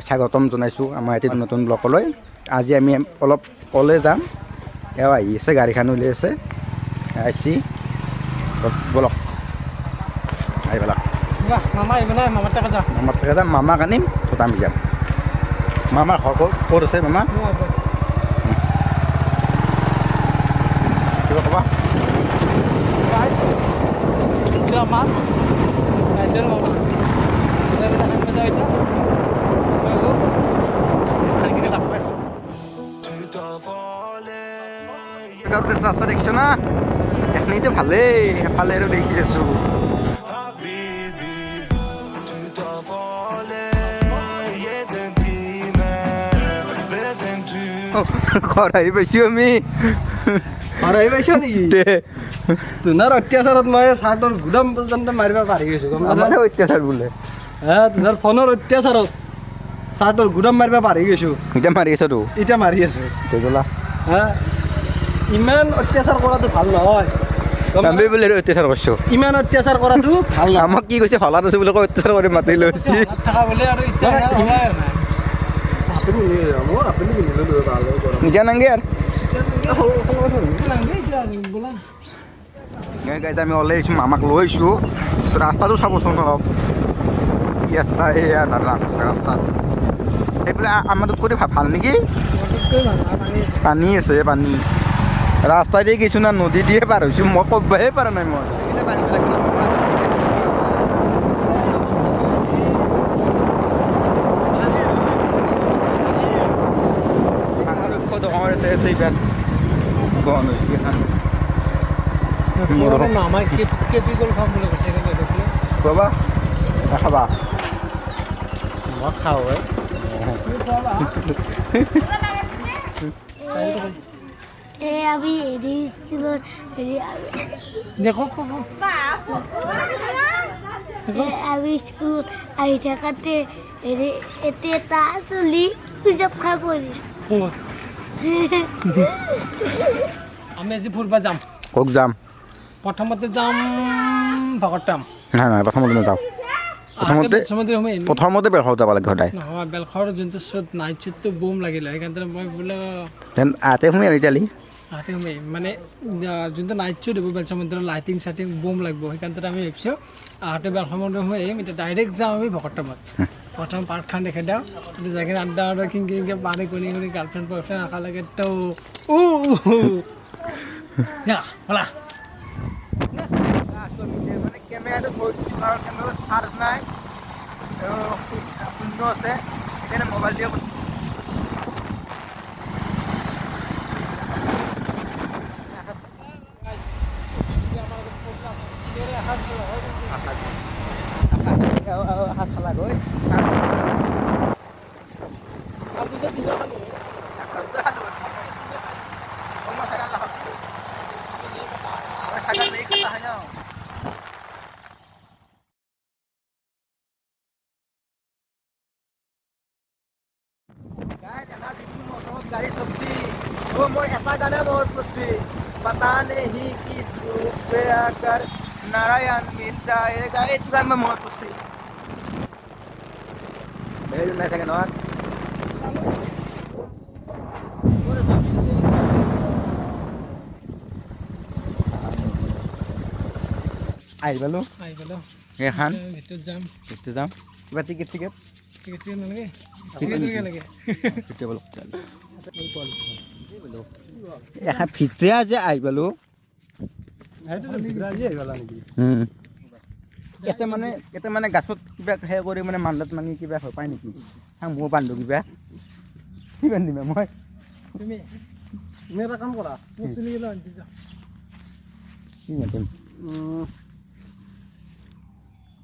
স্বাগতম জনাইছোঁ আমাৰ এটি নতুন ব্লকলৈ। আজি আমি অলপ ওলাই যাম। এওঁ আহি আছে, গাড়ীখন উলিয়াই আছে, আহিছি বলক আহি পেলাক। মামা আহিব নাই? মামাৰ তাকে যাম। মামাৰ তাকে যাম, মামাক আনিম, তাত আমি যাম। মামাৰ ঘৰ ক'ত আছে মামা? কিবা ক'বা? ৰাস্তা দেখিছ না? এখনিতো ভালেই, এফালে আৰু দেখি আছোঁ। ঘৰ আহি পাইছোঁ আমি। ঘৰ আহি পাইছ নেকি? তোমাৰ অত্যাচাৰত মই চাৰ্টৰ গুদাম পৰ্যন্ত মাৰিব পাৰি গৈছোঁ। আমাৰ অত্যাচাৰ বোলে। তোমাৰ ফোনৰ অত্যাচাৰত চাৰ্টৰ গুদাম মাৰিব পাৰি গৈছোঁ। এতিয়া মাৰি আছতো? এতিয়া মাৰি আছোঁ। তেজলা ইমান অত্যাচাৰ কৰাটো ভাল নহয়। আমি বোলে অত্যাচাৰ কৰিছোঁ। ইমান অত্যাচাৰ কৰাটো ভাল নহয়। আমাক কি কৈছে, হলাত আছে বুলি কৈ অত্যাচাৰ কৰি মাতি লৈছি। নিজা নাংগে আৰু আমি ওলাই আহিছোঁ, মামাক লৈ আহিছোঁ। ৰাস্তাটো চাবচোন অলপ, ৰাস্তা এয়া ৰাস্তা সেইফালে আমাৰ তাত কৰি ভাল নেকি? পানী আছে, পানী ৰাস্তা দিয়ে গৈছোঁ না নদী দিয়ে পাৰ হৈছোঁ? মই ক'বহে পৰা নাই মই। বাবা খাবা? মই খাওঁ আমি হেৰি স্কুলৰ আমি স্কুলত আহি থাকোঁতে হেৰি এতিয়া এটা চলি হিচাপ খাই পৰিছোঁ। আমি আজি ফুৰিব যাম। ক'ত যাম? প্ৰথমতে যাম ভকতৰাম। নাই প্ৰথমতে নাযাওঁ। প্ৰথমতে বেলখৰত যাব লাগে সদায়। নহয়, বেলখৰ যোনটো শ্বুট নাইট শ্বুটটো বুম লাগিলে, সেইকাৰণে মই বোলে আতে সোমাই আৰু এতিয়ালি আতে সোমাই মানে যোনটো নাইট শ্বুট হ'ব বেলচৰ মন্দিৰৰ লাইটিং চাইটিং বুম লাগিব। সেইকাৰণে আমি ভাবিছোঁ আহোঁতে বেলখৰ মন্দিৰ সোমাই আহিম, এতিয়া ডাইৰেক্ট যাওঁ আমি ভকতৰামত। প্ৰথম পাৰ্কখন দেখাই দিওঁ, এতিয়া জেগাত আড্ডা আড্ডা কিংকিংকৈ পানী কৰি কৰি গাৰ্লফ্ৰেণ্ড বয়ফ্ৰেণ্ড আশা লাগে তো ব'লা। কেমেৰাটো কেমেৰাত চাৰ্জ নাই, শূন্য আছে, সেইকাৰণে মোবাইল দিয়ে সাজ খালা গৈ गाड़ी सब्जी वो मोर ऐसा गाना बहुत पसंद पता नहीं किस रूप में आकर नारायण मिल जाएगा ये गाना मैं बहुत पसंद मेरे में सेकंड और आई बोलो ये खान ভিতৰত যাম। इतने जाम कितना टिकट टिकट ঠিক আছে নালাগে এখন ভিতরে আছে আই পালো এতে মানে গাছত কিবা সে কৰি মানে মান্দাত মাঙি কিবা পায় নেকি? মোৰ বান্ধো কিবা কি বান্ধিম মই? তুমি এটা কাম কৰা, কি বান্ধিম?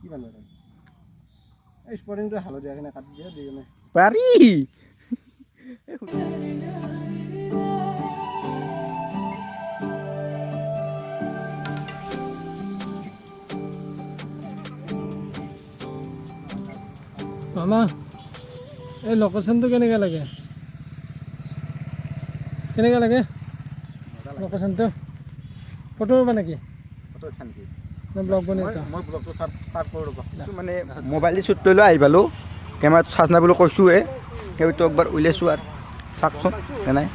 কি বান্ধিবা? এই স্পৰ্টিংটো হালধীয়া কিনে কাটি দিয়া দি কিনে পাৰি। মামা এই লোকেশ্যনটো কেনেকৈ লাগে? লোকেশ্যনটো ফটো মাৰিবা নেকি? ব্লগ বনাই আছা? মই ব্লগটো ষ্টাৰ্ট কৰোঁ ৰ'বা। মানে মোবাইল শ্বুট লৈ আহি পালোঁ, কেমেৰাটো চাৰ্জ নাই বুলি কৈছোঁৱে সেইটো একবাৰ উলিয়াইছোঁ আৰু চাওকচোন নাই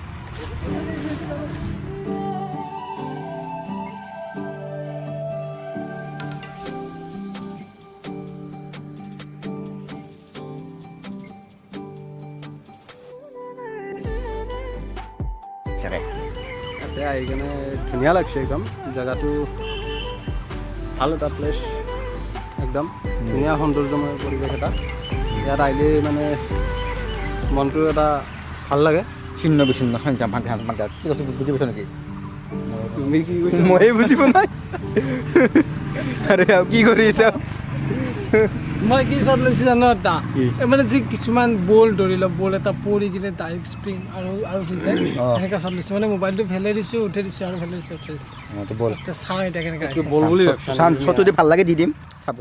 ইয়াতে আহি কেনে ধুনীয়া লাগছে একদম জেগাটো ভাল এটা প্লেচ একদম ধুনীয়া সৌন্দৰ্যময় পৰিৱেশ এটা ইয়াত আহিলে মানে মনটো এটা ভাল লাগে ছিন্ন বিচ্ছিন্ন সংখ্যা ভাগ কি কৈছোঁ বুজি পাইছ নেকি তুমি কি কৈছা ময়ে বুজি পোৱা নাই আৰে আৰু কি কৰি আছা মই কি শ্বট লৈছোঁ জানো এটা কি? মানে যি কিছুমান বল ধৰি লওক বল এটা পৰি কিনে ডাইৰেক্ট স্প্ৰিং আৰু উঠিছে সেনেকৈ শ্বট লৈছোঁ মানে মোবাইলটো ফেলে দিছোঁ উঠাই দিছোঁ আৰু ফেলে দিছোঁ উঠাই দিছোঁ বল এতিয়া চাওঁ এতিয়া কেনেকৈ এইটো বল বুলি ভাবিছা চট যদি ভাল লাগে দি দিম চাব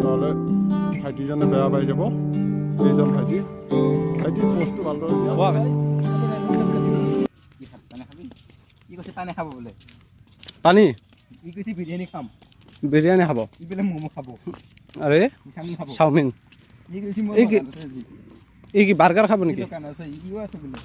নহ'লে ভাইটিজনে বেয়া পাই যাব এইজন ভাইটি পোষ্টটো ভালদৰে দিয়া কি কৈছে পানী খাব বোলে পানী কি কৈছে বিৰিয়ানী খাম বিৰিয়ানী খাব ই বোলে ম'ম' খাব আৰে চাওমিন খাব চাওমিন ই কৈছে মোৰ এই কি? দোকান আছে আজি। এই কি বাৰ্গাৰ খাব নেকি দোকান আছে ইও আছে বোলে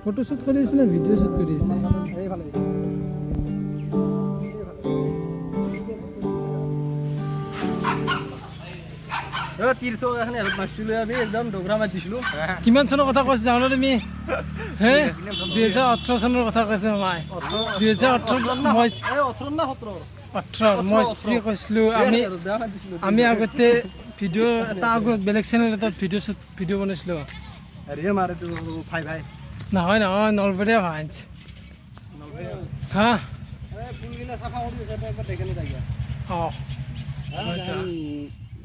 ফটো শ্বুট কৰি আছে নে ভিডিঅ' শ্বুট কৰি আছে তীৰ্থ এখানে হেল্প মাৰিছিলোঁ আমি একদম দৌৰা মাৰিছিলোঁ কিমান চনৰ কথা কৈছে জানো তুমি হে 2018 চনৰ কথা কৈছে মাই 2018 মই 18 না 17 18 মই কি কৈছিলোঁ আমি আগতে ভিডিঅ' এটা আগত বেলেগ চেনেল এটাত ভিডিঅ' বনাইছিলোঁ হেৰিয়ে মাৰে তো ভাই ভাই নহয় নহয় নলবেৰীয়া ভাইঞ্চ হা ফুলগিলা চাফা কৰি আছে একবাৰ দেখে নাথাকে অঁ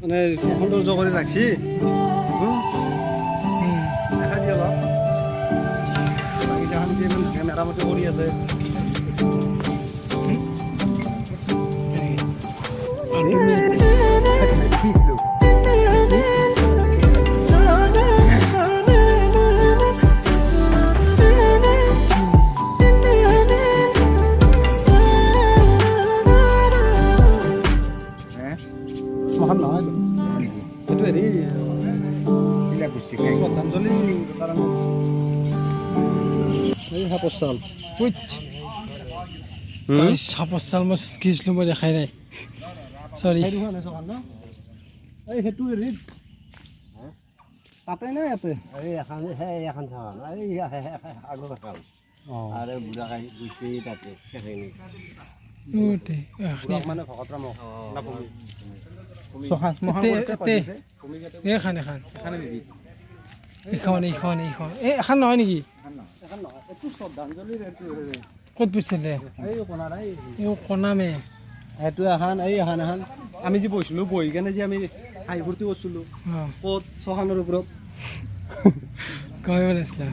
মানে সৌন্দৰ্য কৰি ৰাখছি দেখা দিয়ে অলপ বাগিচাখন ইমান ধুনীয়া মেৰামতি কৰি আছে দেখিছিলোঁ শ্মশান নহয় এইটো হেৰি শ্ৰদ্ধাঞ্জলি শ্ৰদ্ধাঞ্জলি কাৰণে এই সাপৰ চাল চাপৰ চাল মই কিছিলোঁ মই দেখাই নাই চৰি সেইটোখন শ্মশান ন এই সেইটো হেৰি তাতে নাই ইয়াতে এই এখন চাওঁ এই আগৰ এখন আৰু বুঢ়া কাহি গুচি তাতে সেইখিনি মানে ভকতৰাম এইখন এইখন নহয় নেকি এখন নহয় এইটো শ্ৰদ্ধাঞ্জলিৰ এইটো ক'ত বুজিছিলে এই কোনাৰ এই কণামে সেইটো এখন এই এখন আমি যে বহিছিলোঁ বহি কেনে যে আমি হাঁহি ফূৰ্তি কৰিছিলোঁ অঁ ক'ত শ্মশানৰ ওপৰত গৈ পেলাইছিলা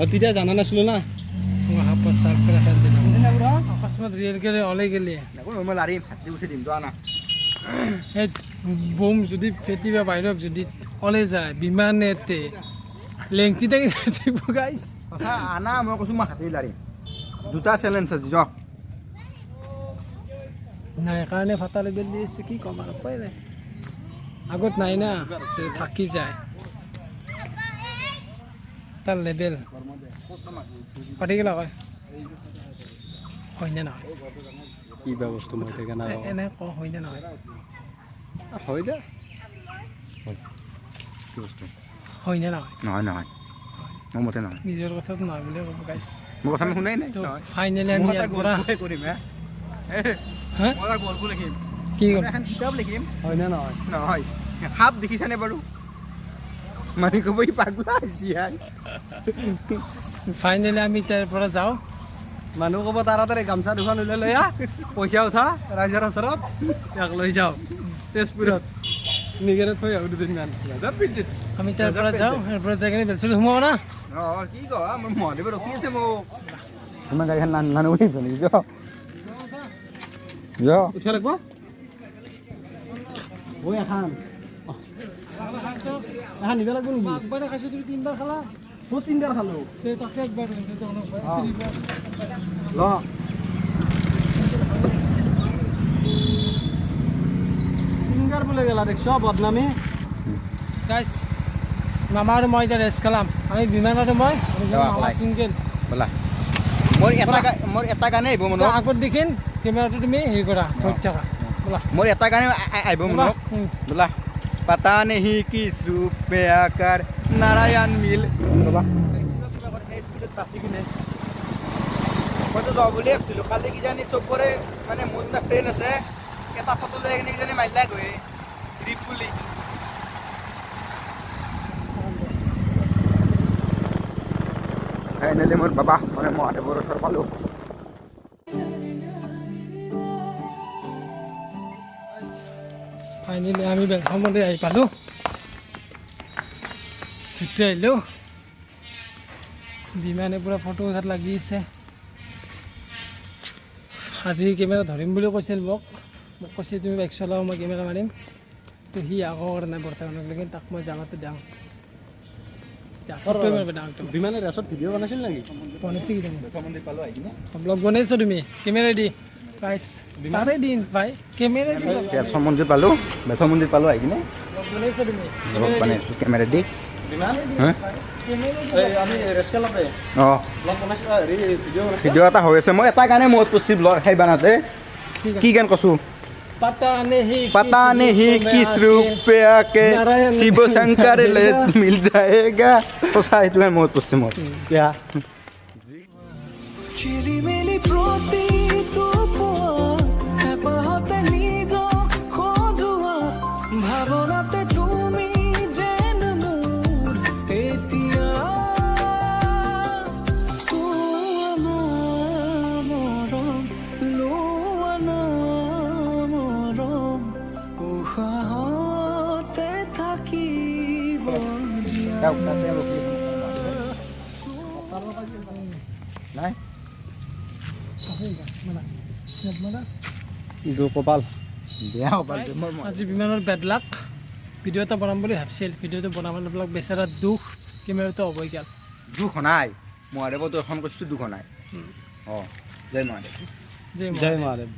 তেতিয়া জানা নাছিলোঁ না সাপৰ চাল পেলাই খেল দিলোঁ অকস্মাত ৰিয়েলকৈ ওলাই গেলি মই লাৰিম হাতী উঠি দিম যোৱা না সেই বোম যদি ফেটি বা বাহিৰত যদি ওলাই যায় বিমানেতে লেংটি থাকি থাকিব গাইছ কথা আনা মই কৈছোঁ মই হাতী লাৰিম দুটা চেলেঞ্জ আছে যাওক নাই কাৰণে ফাটা লেবেল দি আছে কি ক'ম আৰু উপায় নাই আগত নাই না থাকি যায় তাৰ লেবেল পাতি গেলা কয় হয়নে নহয় কিবা বস্তু মই সেইকাৰণে এনে ক হয়নে নহয় হয় দে কি বস্তু হয়নে নহয় নহয় নহয় মোৰ মতে নহয় নিজৰ কথাত নহয় বুলি ক'ব গাইছ মোৰ কথা আমি শুনাই নাই তো ফাইনেলি আমি ইয়াৰ পৰা কৰিম হা মই গল্প লিখিম কি ক'ম এখন কিতাপ লিখিম হয়নে নহয় নহয় সাপ দেখিছানে বাৰু মানে ক'ব ই পাগলা হৈছে ইয়াৰ ফাইনেলি আমি তাৰ পৰা যাওঁ মানুহ ক'ব তাড়াতাড়ি গামছা দুখন উলিয়াই লৈ আহ পইচা উঠা ৰাইজৰ ওচৰত ইয়াক লৈ যাওঁ তেজপুৰত নিগেৰে থৈ আহোঁ দুদিনমান আমি তাৰ পৰা যাওঁ তাৰ পৰা যাই কিনে বেলচুৰি সোমাব না অঁ কি ক মোৰ মহাদেৱ ৰখি আছে মোক তোমাৰ গাড়ীখন নানো উঠিব নেকি যোৱা উঠিব লাগিব বৈ এখন এখন নিব লাগিব নেকি একবাৰে খাইছোঁ তুমি তিনিবাৰ খালা বহুত তিনিবাৰ খালোঁ তাকে একবাৰ ল তিনিবাৰ বোলে গেলা দেখছ বদনামী গাইছ মামা আৰু মই এতিয়া ৰেষ্ট খালাম আমি বিমান আৰু মই ব'লা। চিংগেল ব'লা মোৰ এটা গানে আহিব মনত আগত দেখিন কেমেৰাটো তুমি হেৰি কৰা থৈ থাকা বোলা মোৰ এটা গানে আহিব মনত বোলা पता नहीं किस रूप में आकर नारायण मिल बाबा মইতো যাওঁ বুলি ভাবিছিলোঁ কালি কিজানি চবৰে মানে মোৰ এটা ফ্ৰেণ্ড আছে এটা ফটো লৈ কিনে কিজানি মাৰিলা গৈ ৰিপ বুলি ফাইনেলি মোৰ বাবা মানে মহাদেৱৰ ওচৰ পালোঁ ফাইনেলি আমি বেলখামলৈ আহি পালোঁ ভিতৰত আহিলোঁ বিমানে পূৰা ফটো উঠাত লাগি আছে আজি কেমেৰা ধৰিম বুলি কৈছিল মোক কৈছে তুমি বাইক চলাওঁ মই কেমেৰা মাৰিম তো সি আকৌ কৰা নাই বৰ্তমানক লেকিন তাক মই জাগাতে দিওঁ বিমানে ৰেচত ভিডিঅ' বনাইছিল নেকি বনাইছে কিজানি মন্দিৰ পালোঁ আহি কিনে ব্লগ বনাইছোঁ তুমি কেমেৰা দি পাইছ তাতে দিন পাই কেমেৰা দি বেলচা মন্দিৰ পালোঁ আহি কিনে ব্লগ বনাইছোঁ তুমি বনাইছোঁ কেমেৰা দি বিমান হা এই আমি ৰেষ্ট খেলাতে অঁ ব্লগ বনাইছোঁ হেৰি ভিডিঅ' বনাইছোঁ ভিডিঅ' এটা হৈ আছে মই এটা গানে মনত পৰিছোঁ ব্লগ সেই বানাতে কি গান কৈছোঁ पता नहीं किस रूप पे आके शिव शंकर ले मिल जाएगा तो साहित्य में मौत पुष्टि मौत क्या নাই কপাল বেয়া হ'ব আজি বিমানৰ বেড লাক ভিডিঅ' এটা বনাম বুলি ভাবিছিল ভিডিঅ'টো বনাবলৈ বেচেৰা দুখ কেমেৰাটো হ'বই গ'ল দুখ নাই মহাদেৱতো এখন কৈছোঁ দুখ নাই অঁ জয় মহাদেৱ জয় জয় মহাদেৱ